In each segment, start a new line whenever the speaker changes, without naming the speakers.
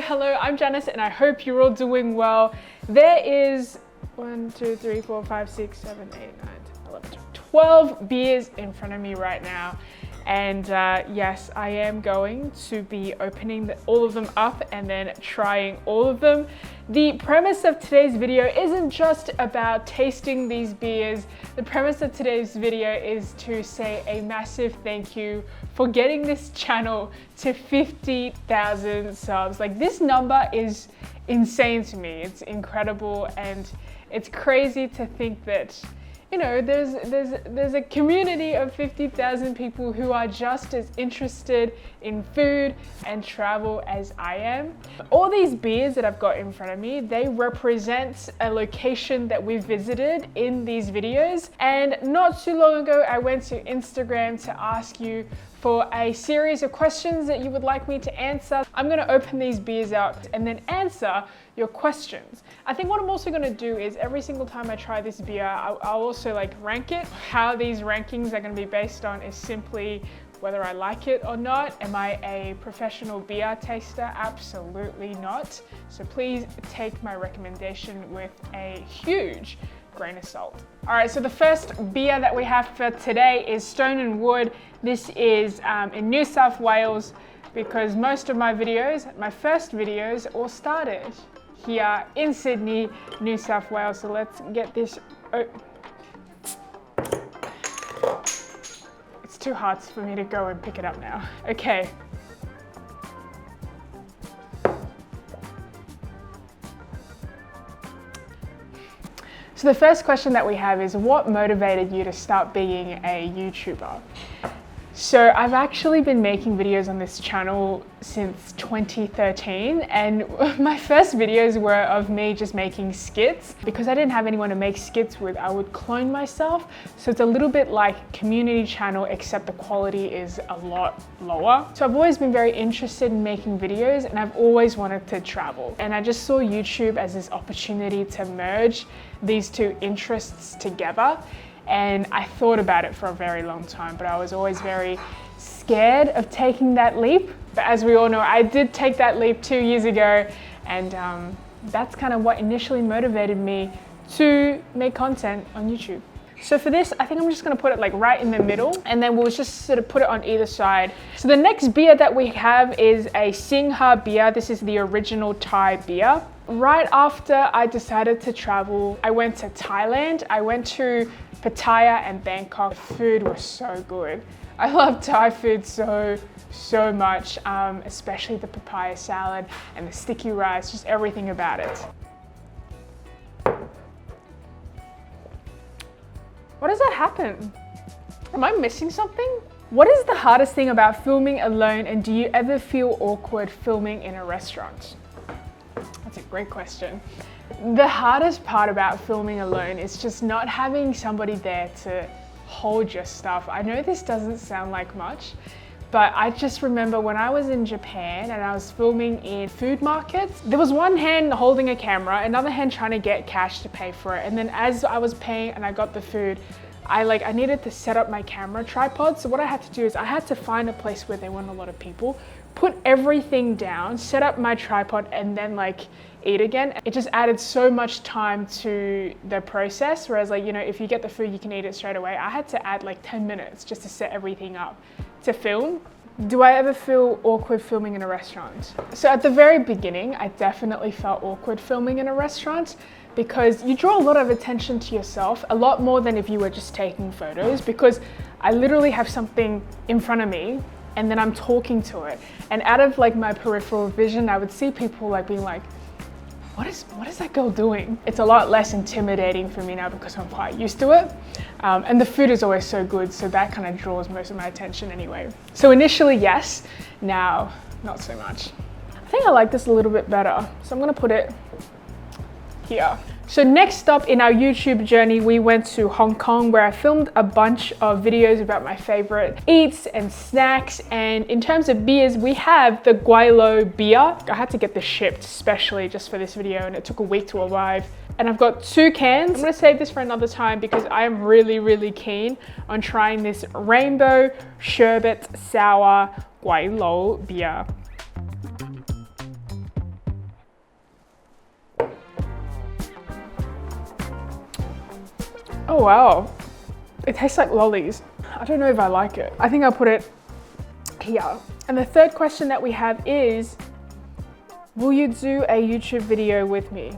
Hello, I'm Janice and I hope you're all doing well. There is 1, 2, 3, 4, 5, 6, 7, 8, 9, 11, 12 beers in front of me right now. And yes, I am going to be opening all of them up and then trying all of them. The premise of today's video isn't just about tasting these beers. The premise of today's video is to say a massive thank you for getting this channel to 50,000 subs. Like, this number is insane to me. It's incredible, and it's crazy to think that, you know, there's a community of 50,000 people who are just as interested in food and travel as I am. All these beers that I've got in front of me, they represent a location that we visited in these videos. And not too long ago, I went to Instagram to ask you for a series of questions that you would like me to answer. I'm gonna open these beers out and then answer your questions. I think what I'm also gonna do is every single time I try this beer, I'll also like rank it. How these rankings are gonna be based on is simply whether I like it or not. Am I a professional beer taster? Absolutely not. So please take my recommendation with a huge grain of salt. All right, so the first beer that we have for today is Stone & Wood. This is in New South Wales, because most of my videos, my first videos, all started here in Sydney, New South Wales. So let's get this. It's too hard for me to go and pick it up now. Okay. So the first question that we have is, what motivated you to start being a YouTuber? So I've actually been making videos on this channel since 2013, and my first videos were of me just making skits. Because I didn't have anyone to make skits with, I would clone myself. So it's a little bit like community channel, except the quality is a lot lower. So I've always been very interested in making videos, and I've always wanted to travel. And I just saw YouTube as this opportunity to merge these two interests together. And I thought about it for a very long time, but I was always very scared of taking that leap. But as we all know, I did take that leap 2 years ago, and that's kind of what initially motivated me to make content on YouTube. So for this, I think I'm just gonna put it like right in the middle, and then we'll just sort of put it on either side. So the next beer that we have is a Singha beer. This is the original Thai beer. Right after I decided to travel, I went to Thailand. I went to Pattaya and Bangkok. The food was so good. I love Thai food so much, especially the papaya salad and the sticky rice, just everything about it. What does that happen? Am I missing something? What is the hardest thing about filming alone, and do you ever feel awkward filming in a restaurant? That's a great question. The hardest part about filming alone is just not having somebody there to hold your stuff. I know this doesn't sound like much, but I just remember when I was in Japan and I was filming in food markets, there was one hand holding a camera, another hand trying to get cash to pay for it. And then as I was paying and I got the food, I needed to set up my camera tripod. So what I had to do is I had to find a place where there weren't a lot of people, put everything down, set up my tripod, and then like eat again. It just added so much time to the process. Whereas like, you know, if you get the food, you can eat it straight away. I had to add like 10 minutes just to set everything up to film. Do I ever feel awkward filming in a restaurant? So at the very beginning, I definitely felt awkward filming in a restaurant, because you draw a lot of attention to yourself, a lot more than if you were just taking photos, because I literally have something in front of me and then I'm talking to it. And out of like my peripheral vision, I would see people like being like, what is that girl doing? It's a lot less intimidating for me now because I'm quite used to it. And the food is always so good, so that kind of draws most of my attention anyway. So initially, yes, now not so much. I think I like this a little bit better, so I'm gonna put it here. So next up in our YouTube journey, we went to Hong Kong where I filmed a bunch of videos about my favorite eats and snacks. And in terms of beers, we have the Guaylo beer. I had to get this shipped specially just for this video and it took a week to arrive. And I've got 2 cans. I'm gonna save this for another time because I am really keen on trying this rainbow sherbet sour Guaylo beer. Oh wow, it tastes like lollies. I don't know if I like it. I think I'll put it here. And the third question that we have is, will you do a YouTube video with me?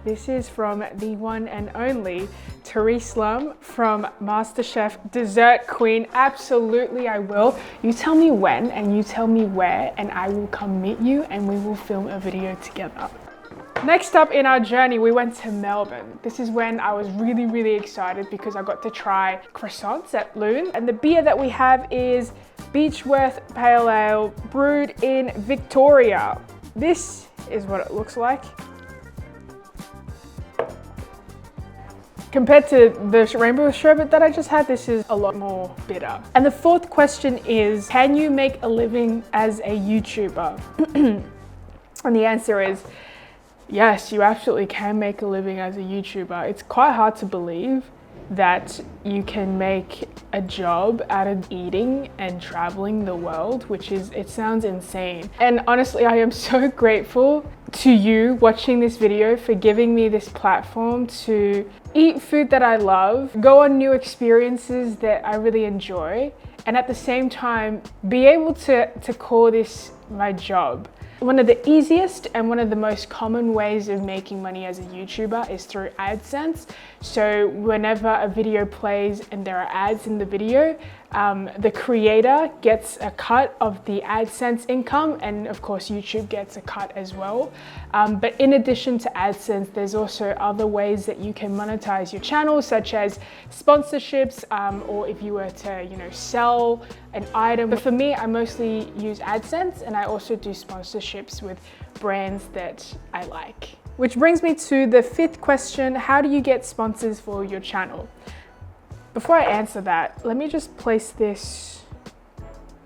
This is from the one and only Therese Lum from MasterChef Dessert Queen. Absolutely, I will. You tell me when and you tell me where and I will come meet you and we will film a video together. Next up in our journey, we went to Melbourne. This is when I was really excited because I got to try croissants at Loon. And the beer that we have is Beechworth Pale Ale, brewed in Victoria. This is what it looks like. Compared to the rainbow sherbet that I just had, this is a lot more bitter. And the fourth question is, can you make a living as a YouTuber? And the answer is, yes, you absolutely can make a living as a YouTuber. It's quite hard to believe that you can make a job out of eating and traveling the world, which is, it sounds insane. And honestly, I am so grateful to you watching this video for giving me this platform to eat food that I love, go on new experiences that I really enjoy, and at the same time, be able to call this my job. One of the easiest and one of the most common ways of making money as a YouTuber is through AdSense. So whenever a video plays and there are ads in the video, the creator gets a cut of the AdSense income, and of course YouTube gets a cut as well. But in addition to AdSense, there's also other ways that you can monetize your channel, such as sponsorships, or if you were to, sell an item. But for me, I mostly use AdSense, and I also do sponsorships with brands that I like. Which brings me to the 5th question: how do you get sponsors for your channel? Before I answer that, let me just place this.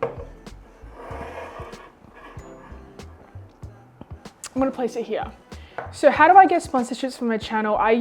I'm gonna place it here. So how do I get sponsorships for my channel? I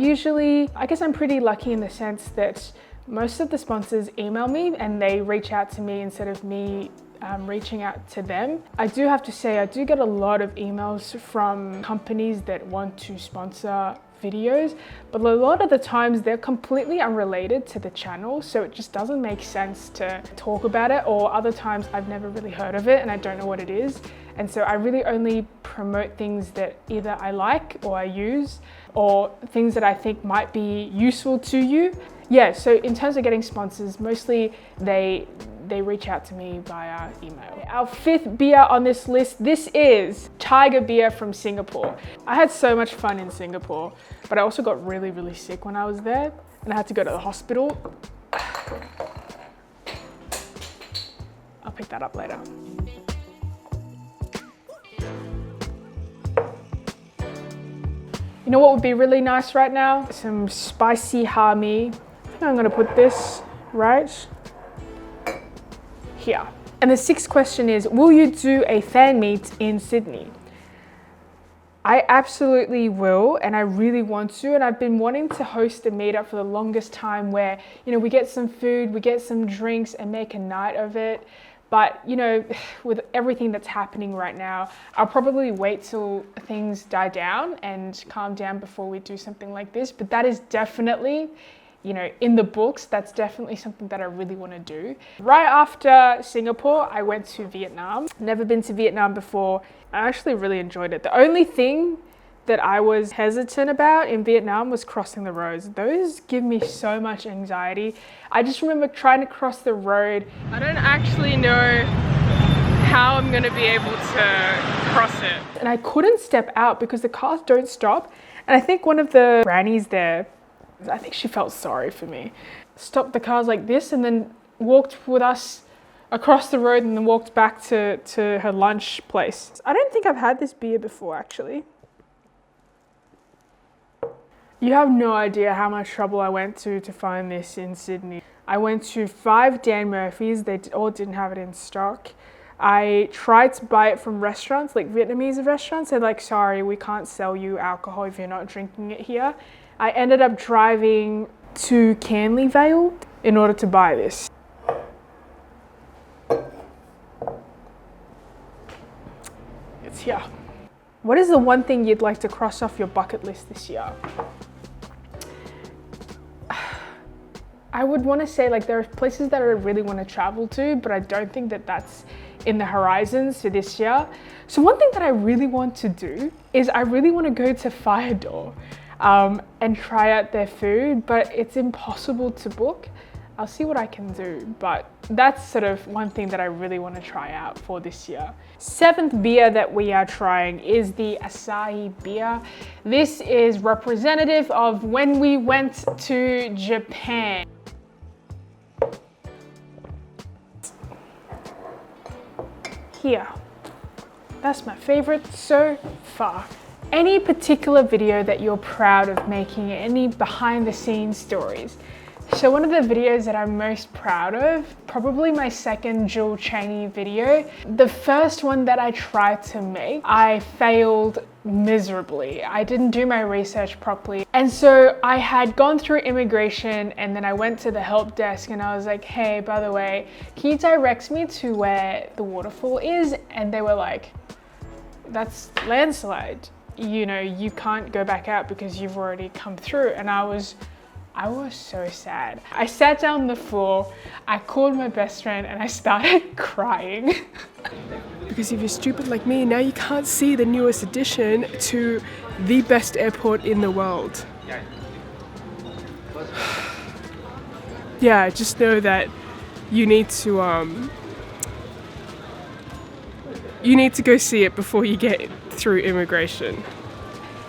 guess I'm pretty lucky in the sense that most of the sponsors email me and they reach out to me instead of me reaching out to them. I do have to say, I do get a lot of emails from companies that want to sponsor videos, but a lot of the times they're completely unrelated to the channel, so it just doesn't make sense to talk about it, or other times I've never really heard of it and I don't know what it is. And so I really only promote things that either I like or I use, or things that I think might be useful to you. Yeah, so in terms of getting sponsors, mostly they reach out to me via email. Our 5th beer on this list, this is Tiger beer from Singapore. I had so much fun in Singapore, but I also got really sick when I was there and I had to go to the hospital. I'll pick that up later. You know what would be really nice right now? Some spicy hami. I think I'm gonna put this right here. And the 6th question is, will you do a fan meet in Sydney? I absolutely will, and I really want to, and I've been wanting to host a meetup for the longest time where, we get some food, we get some drinks and make a night of it. But, with everything that's happening right now, I'll probably wait till things die down and calm down before we do something like this. But that is definitely, in the books, that's definitely something that I really want to do. Right after Singapore, I went to Vietnam. Never been to Vietnam before. I actually really enjoyed it. The only thing that I was hesitant about in Vietnam was crossing the roads. Those give me so much anxiety. I just remember trying to cross the road. I don't actually know how I'm gonna be able to cross it. And I couldn't step out because the cars don't stop. And I think one of the grannies there, I think she felt sorry for me, stopped the cars like this and then walked with us across the road and then walked back to her lunch place. I don't think I've had this beer before, actually. You have no idea how much trouble I went to find this in Sydney. I went to 5 Dan Murphy's, they all didn't have it in stock. I tried to buy it from restaurants, like Vietnamese restaurants. They're like, sorry, we can't sell you alcohol if you're not drinking it here. I ended up driving to Canley Vale in order to buy this. It's here. What is the one thing you'd like to cross off your bucket list this year? I would want to say like there are places that I really want to travel to, but I don't think that that's in the horizons for this year. So one thing that I really want to do is I really want to go to Fire Door and try out their food, but it's impossible to book. I'll see what I can do, but that's sort of one thing that I really want to try out for this year. 7th beer that we are trying is the Asahi beer. This is representative of when we went to Japan. Here, that's my favorite so far. Any particular video that you're proud of making, any behind the scenes stories? So one of the videos that I'm most proud of, probably my second Jewel Changi video. The first one that I tried to make, I failed miserably. I didn't do my research properly. And so I had gone through immigration and then I went to the help desk and I was like, hey, by the way, can you direct me to where the waterfall is? And they were like, that's landslide. You know, you can't go back out because you've already come through. And I was so sad. I sat down on the floor, I called my best friend and I started crying.
Because if you're stupid like me, now you can't see the newest addition to the best airport in the world. Yeah, just know that you need to go see it before you get through immigration.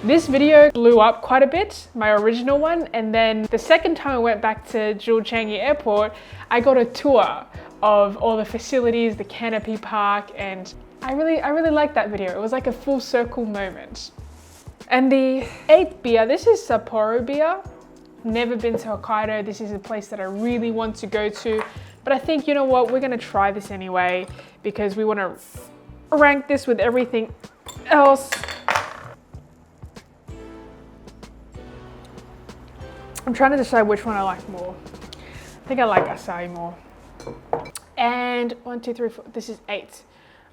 This video blew up quite a bit, my original one, and then the second time I went back to Jewel Changi Airport, I got a tour of all the facilities, the canopy park, and I really liked that video. It was like a full circle moment. And the 8th beer, this is Sapporo beer. Never been to Hokkaido. This is a place that I really want to go to, but I think, you know what, we're gonna try this anyway because we want to rank this with everything else. I'm trying to decide which one I like more. I think I like Asahi more. And 1, 2, 3, 4, this is 8.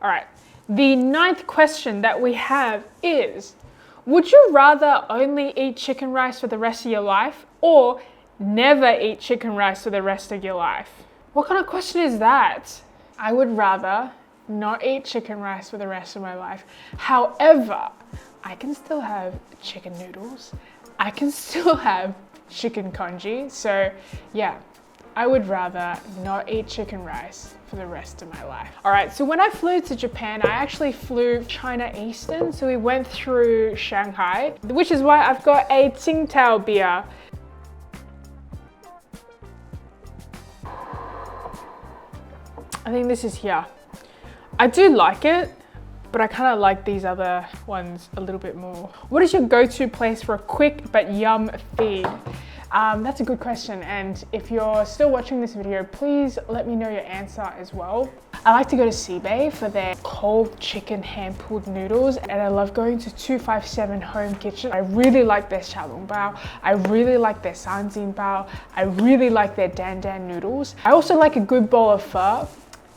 All right, the 9th question that we have is, would you rather only eat chicken rice for the rest of your life or never eat chicken rice for the rest of your life? What kind of question is that? I would rather not eat chicken rice for the rest of my life. However, I can still have chicken noodles. I can still have chicken congee. So yeah, I would rather not eat chicken rice for the rest of my life. All right, so when I flew to Japan, I actually flew China Eastern. So we went through Shanghai, which is why I've got a Tsingtao beer. I think this is here. I do like it, but I kind of like these other ones a little bit more. What is your go-to place for a quick but yum feed? That's a good question, and if you're still watching this video, please let me know your answer as well. I like to go to Seabay for their cold chicken hand-pulled noodles, and I love going to 257 Home Kitchen. I really like their xiaolong bao. I really like their sanjin bao. I really like their dan dan noodles. I also like a good bowl of pho.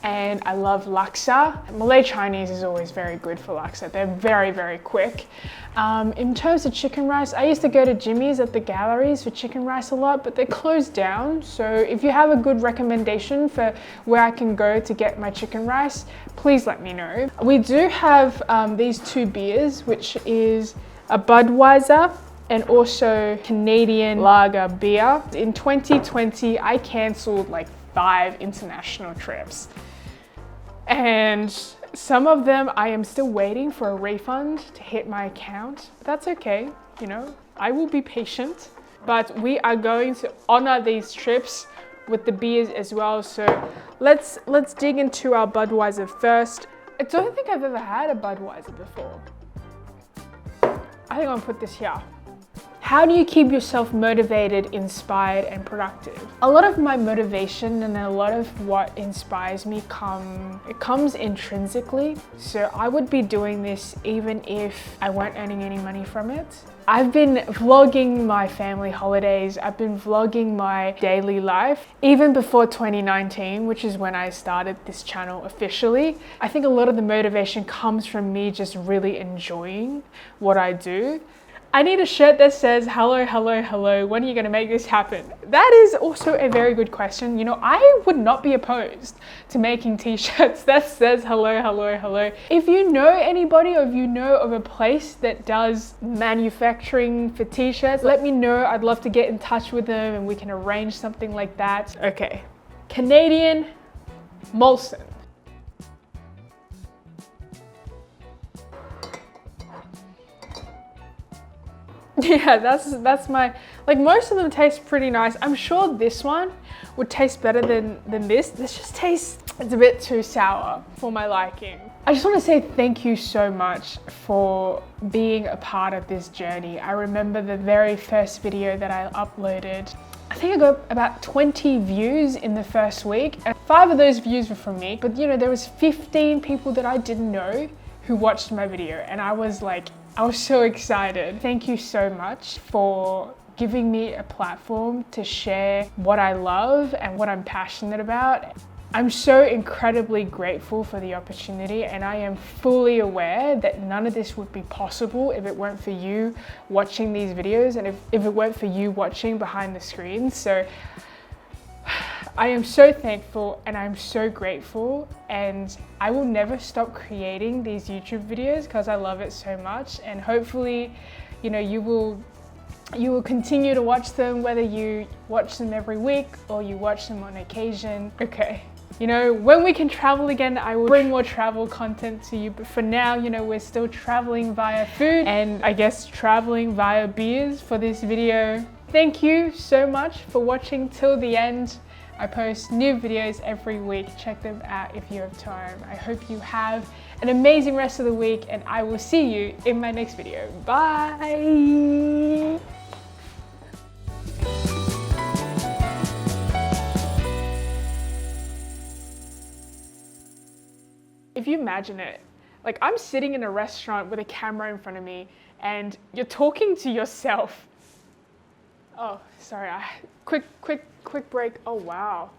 And I love laksa. Malay Chinese is always very good for laksa. They're very quick. In terms of chicken rice, I used to go to Jimmy's at the galleries for chicken rice a lot, but they're closed down. So if you have a good recommendation for where I can go to get my chicken rice, please let me know. We do have these 2 beers, which is a Budweiser and also Canadian lager beer. In 2020, I canceled like 5 international trips. And some of them I am still waiting for a refund to hit my account. But that's okay, you know, I will be patient. But we are going to honor these trips with the beers as well. So let's dig into our Budweiser first. I don't think I've ever had a Budweiser before. I think I'll put this here. How do you keep yourself motivated, inspired, and productive? A lot of my motivation and a lot of what inspires me comes intrinsically. So I would be doing this even if I weren't earning any money from it. I've been vlogging my family holidays. I've been vlogging my daily life even before 2019, which is when I started this channel officially. I think a lot of the motivation comes from me just really enjoying what I do. I need a shirt that says, hello, hello, hello, when are you gonna make this happen? That is also a very good question. You know, I would not be opposed to making t-shirts that says, hello, hello, hello. If you know anybody or if you know of a place that does manufacturing for t-shirts, let me know. I'd love to get in touch with them and we can arrange something like that. Okay, Canadian Milestone. Yeah, that's my, like most of them taste pretty nice. I'm sure this one would taste better than this. This just tastes, it's a bit too sour for my liking. I just want to say thank you so much for being a part of this journey. I remember the very first video that I uploaded. I think I got about 20 views in the first week, and 5 of those views were from me. But you know, there was 15 people that I didn't know who watched my video, and I was so excited. Thank you so much for giving me a platform to share what I love and what I'm passionate about. I'm so incredibly grateful for the opportunity, and I am fully aware that none of this would be possible if it weren't for you watching these videos and if it weren't for you watching behind the screens. So I am so thankful and I'm so grateful, and I will never stop creating these YouTube videos because I love it so much. And hopefully, you know, you will continue to watch them, whether you watch them every week or you watch them on occasion. Okay, you know, when we can travel again, I will bring more travel content to you. But for now, you know, we're still traveling via food and I guess traveling via beers for this video. Thank you so much for watching till the end. I post new videos every week. Check them out if you have time. I hope you have an amazing rest of the week, and I will see you in my next video. Bye! If you imagine it, like I'm sitting in a restaurant with a camera in front of me and you're talking to yourself. Oh, sorry, quick break. Oh, wow.